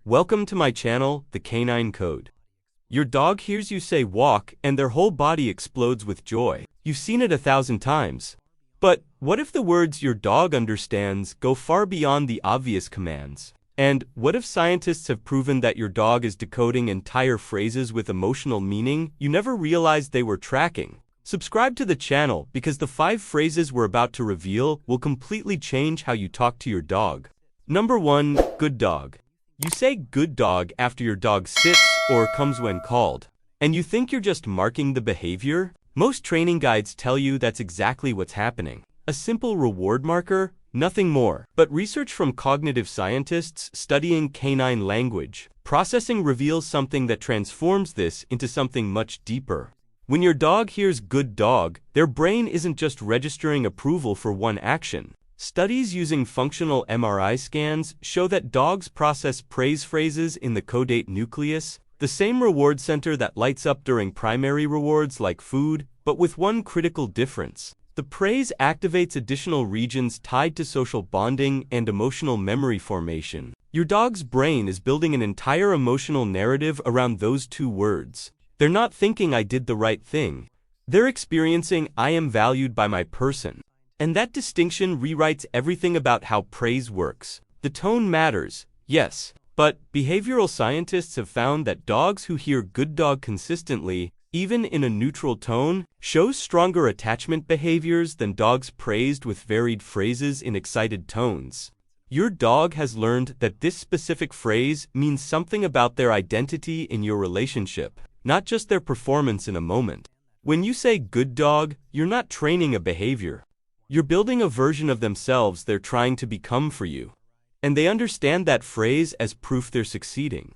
Welcome to my channel, The Canine Code. Your dog hears you say walk and their whole body explodes with joy. You've seen it 1,000 times. But what if the words your dog understands go far beyond the obvious commands? And what if scientists have proven that your dog is decoding entire phrases with emotional meaning you never realized they were tracking? Subscribe to the channel because the 5 phrases we're about to reveal will completely change how you talk to your dog. Number 1. Good dog. You say good dog after your dog sits or comes when called. And you think you're just marking the behavior? Most training guides tell you that's exactly what's happening. A simple reward marker, nothing more. But research from cognitive scientists studying canine language processing reveals something that transforms this into something much deeper. When your dog hears good dog, their brain isn't just registering approval for one action. Studies using functional MRI scans show that dogs process praise phrases in the caudate nucleus, the same reward center that lights up during primary rewards like food, but with one critical difference. The praise activates additional regions tied to social bonding and emotional memory formation. Your dog's brain is building an entire emotional narrative around those 2 words. They're not thinking I did the right thing. They're experiencing I am valued by my person. And that distinction rewrites everything about how praise works. The tone matters, yes, but behavioral scientists have found that dogs who hear good dog consistently, even in a neutral tone, show stronger attachment behaviors than dogs praised with varied phrases in excited tones. Your dog has learned that this specific phrase means something about their identity in your relationship, not just their performance in a moment. When you say good dog, you're not training a behavior. You're building a version of themselves they're trying to become for you. And they understand that phrase as proof they're succeeding.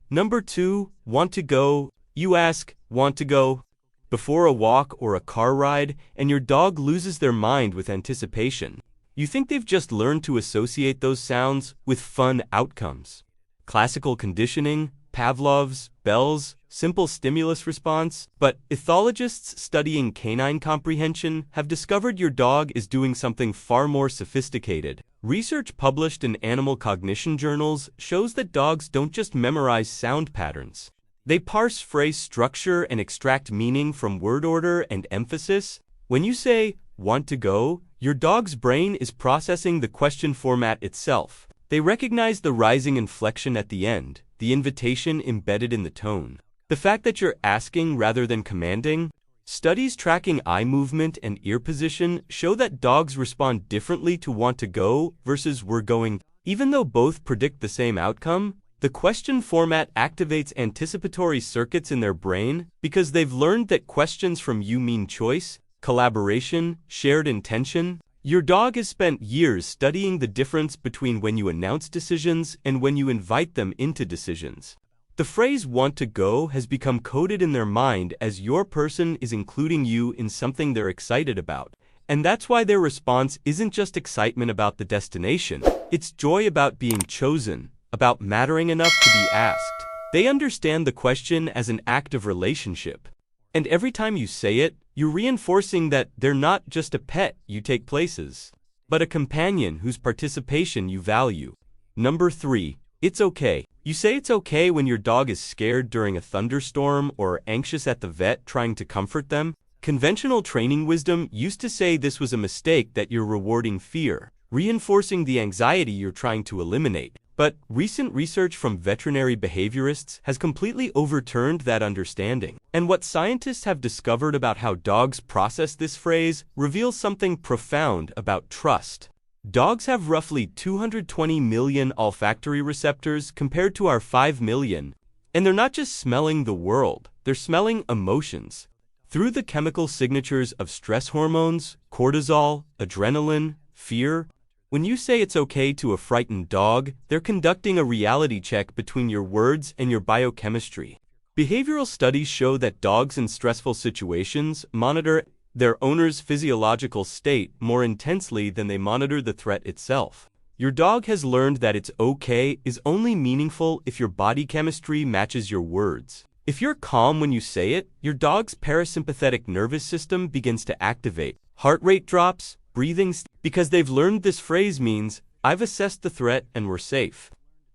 Number 2. Want to go. You ask, want to go? Before a walk or a car ride, and your dog loses their mind with anticipation. You think they've just learned to associate those sounds with fun outcomes. Classical conditioning, Pavlov's, bells, simple stimulus response, but ethologists studying canine comprehension have discovered your dog is doing something far more sophisticated. Research published in animal cognition journals shows that dogs don't just memorize sound patterns. They parse phrase structure and extract meaning from word order and emphasis. When you say, want to go, your dog's brain is processing the question format itself. They recognize the rising inflection at the end, the invitation embedded in the tone. The fact that you're asking rather than commanding. Studies tracking eye movement and ear position show that dogs respond differently to want to go versus we're going. Even though both predict the same outcome, the question format activates anticipatory circuits in their brain because they've learned that questions from you mean choice, collaboration, shared intention. Your dog has spent years studying the difference between when you announce decisions and when you invite them into decisions. The phrase want to go has become coded in their mind as your person is including you in something they're excited about. And that's why their response isn't just excitement about the destination, it's joy about being chosen, about mattering enough to be asked. They understand the question as an act of relationship. And every time you say it, you're reinforcing that they're not just a pet you take places, but a companion whose participation you value. Number 3. It's okay. You say it's okay when your dog is scared during a thunderstorm or anxious at the vet trying to comfort them. Conventional training wisdom used to say this was a mistake, that you're rewarding fear, reinforcing the anxiety you're trying to eliminate. But recent research from veterinary behaviorists has completely overturned that understanding. And what scientists have discovered about how dogs process this phrase reveals something profound about trust. Dogs have roughly 220 million olfactory receptors compared to our 5 million. And they're not just smelling the world, they're smelling emotions. Through the chemical signatures of stress hormones, cortisol, adrenaline, fear. When you say it's okay to a frightened dog, they're conducting a reality check between your words and your biochemistry. Behavioral studies show that dogs in stressful situations monitor their owner's physiological state more intensely than they monitor the threat itself. Your dog has learned that it's okay is only meaningful if your body chemistry matches your words. If you're calm when you say it, your dog's parasympathetic nervous system begins to activate. Heart rate drops, breathing, because they've learned this phrase means, I've assessed the threat and we're safe.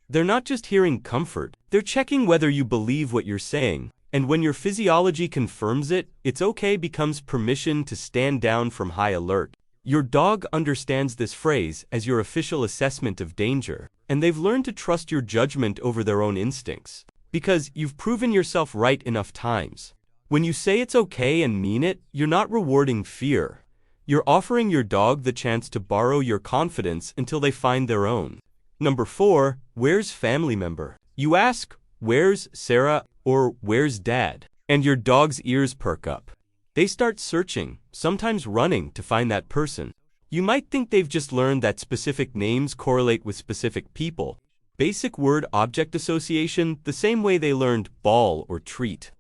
They're not just hearing comfort, they're checking whether you believe what you're saying. And when your physiology confirms it, it's okay becomes permission to stand down from high alert. Your dog understands this phrase as your official assessment of danger, and they've learned to trust your judgment over their own instincts, because you've proven yourself right enough times. When you say it's okay and mean it, you're not rewarding fear. You're offering your dog the chance to borrow your confidence until they find their own. Number 4, where's family member? You ask, where's Sarah or where's Dad? And your dog's ears perk up. They start searching, sometimes running to find that person. You might think they've just learned that specific names correlate with specific people. Basic word-object association, the same way they learned ball or treat.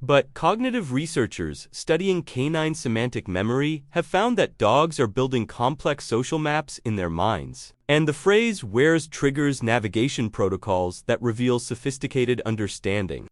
But cognitive researchers studying canine semantic memory have found that dogs are building complex social maps in their minds. And the phrase where's triggers navigation protocols that reveal sophisticated understanding.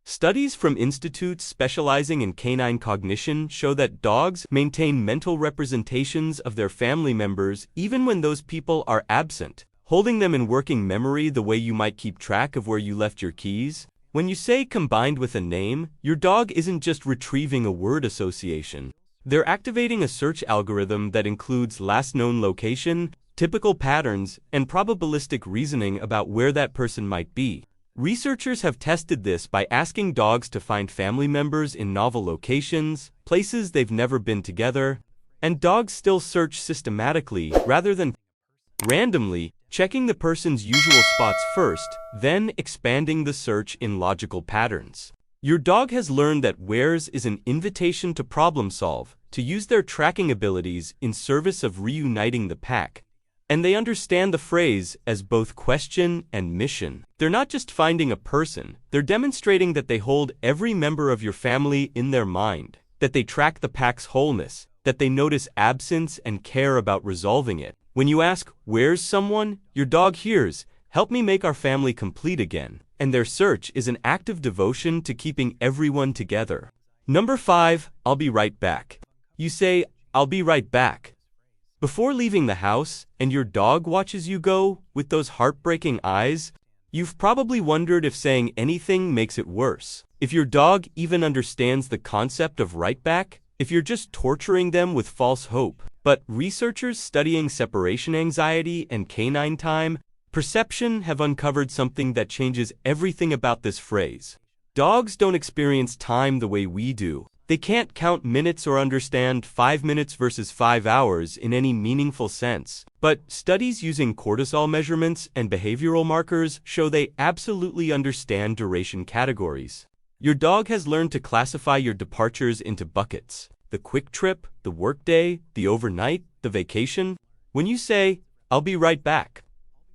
Studies from institutes specializing in canine cognition show that dogs maintain mental representations of their family members even when those people are absent, holding them in working memory the way you might keep track of where you left your keys. When you say combined with a name, your dog isn't just retrieving a word association. They're activating a search algorithm that includes last known location, typical patterns, and probabilistic reasoning about where that person might be. Researchers have tested this by asking dogs to find family members in novel locations, places they've never been together, and dogs still search systematically rather than randomly, checking the person's usual spots first, then expanding the search in logical patterns. Your dog has learned that where's is an invitation to problem solve, to use their tracking abilities in service of reuniting the pack. And they understand the phrase as both question and mission. They're not just finding a person, they're demonstrating that they hold every member of your family in their mind, that they track the pack's wholeness, that they notice absence and care about resolving it. When you ask, where's someone? Your dog hears, help me make our family complete again. And their search is an act of devotion to keeping everyone together. Number 5, I'll be right back. You say, I'll be right back before leaving the house, and your dog watches you go with those heartbreaking eyes. You've probably wondered if saying anything makes it worse. If your dog even understands the concept of right back, if you're just torturing them with false hope. But researchers studying separation anxiety and canine time perception have uncovered something that changes everything about this phrase. Dogs don't experience time the way we do. They can't count minutes or understand 5 minutes versus 5 hours in any meaningful sense. But studies using cortisol measurements and behavioral markers show they absolutely understand duration categories. Your dog has learned to classify your departures into buckets: the quick trip, the workday, the overnight, the vacation. When you say, I'll be right back,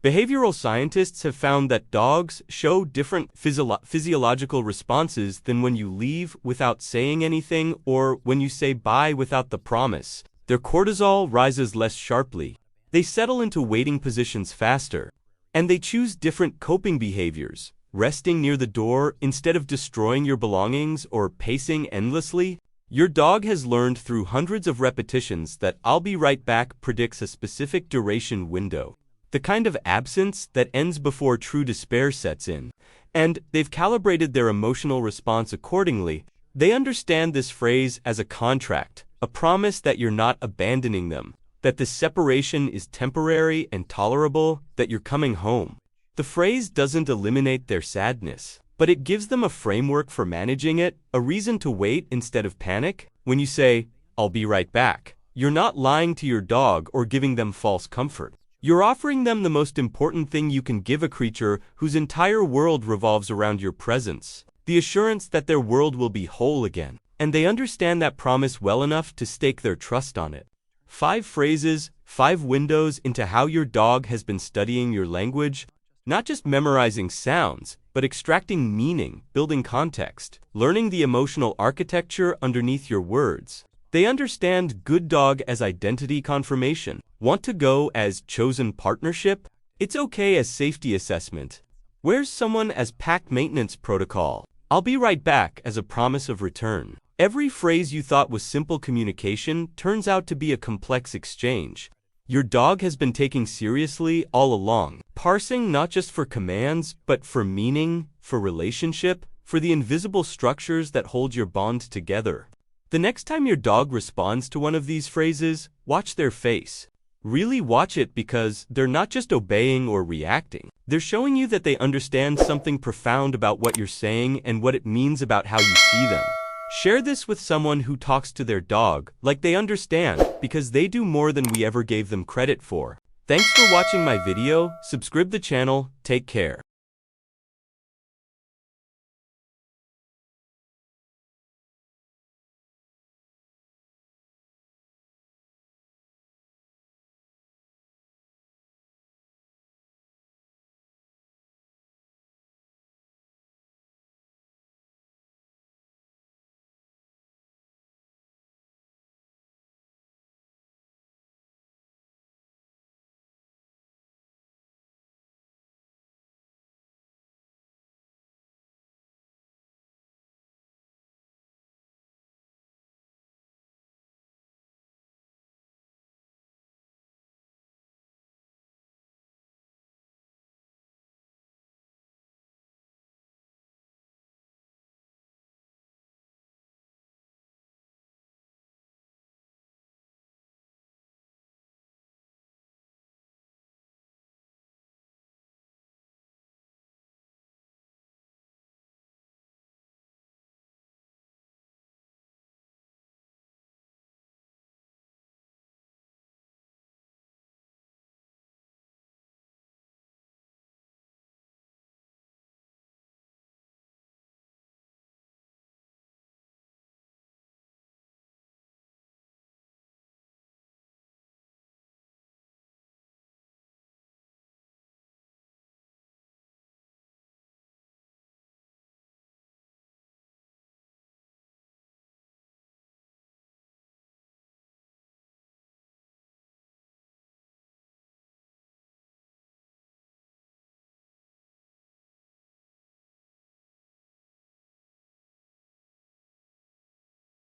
behavioral scientists have found that dogs show different physiological responses than when you leave without saying anything or when you say bye without the promise. Their cortisol rises less sharply. They settle into waiting positions faster. And they choose different coping behaviors, resting near the door instead of destroying your belongings or pacing endlessly. Your dog has learned through hundreds of repetitions that I'll be right back predicts a specific duration window, the kind of absence that ends before true despair sets in. And they've calibrated their emotional response accordingly. They understand this phrase as a contract, a promise that you're not abandoning them, that the separation is temporary and tolerable, that you're coming home. The phrase doesn't eliminate their sadness, but it gives them a framework for managing it, a reason to wait instead of panic. When you say, I'll be right back, you're not lying to your dog or giving them false comfort. You're offering them the most important thing you can give a creature whose entire world revolves around your presence, the assurance that their world will be whole again. And they understand that promise well enough to stake their trust on it. 5 phrases, 5 windows into how your dog has been studying your language, not just memorizing sounds, but extracting meaning, building context, learning the emotional architecture underneath your words. They understand good dog as identity confirmation, want to go as chosen partnership, it's okay as safety assessment, where's someone as pack maintenance protocol, I'll be right back as a promise of return. Every phrase you thought was simple communication turns out to be a complex exchange. Your dog has been taken seriously all along. Parsing not just for commands, but for meaning, for relationship, for the invisible structures that hold your bond together. The next time your dog responds to one of these phrases, watch their face. Really watch it, because they're not just obeying or reacting. They're showing you that they understand something profound about what you're saying and what it means about how you see them. Share this with someone who talks to their dog like they understand, because they do more than we ever gave them credit for. Thanks for watching my video. Subscribe the channel. Take care.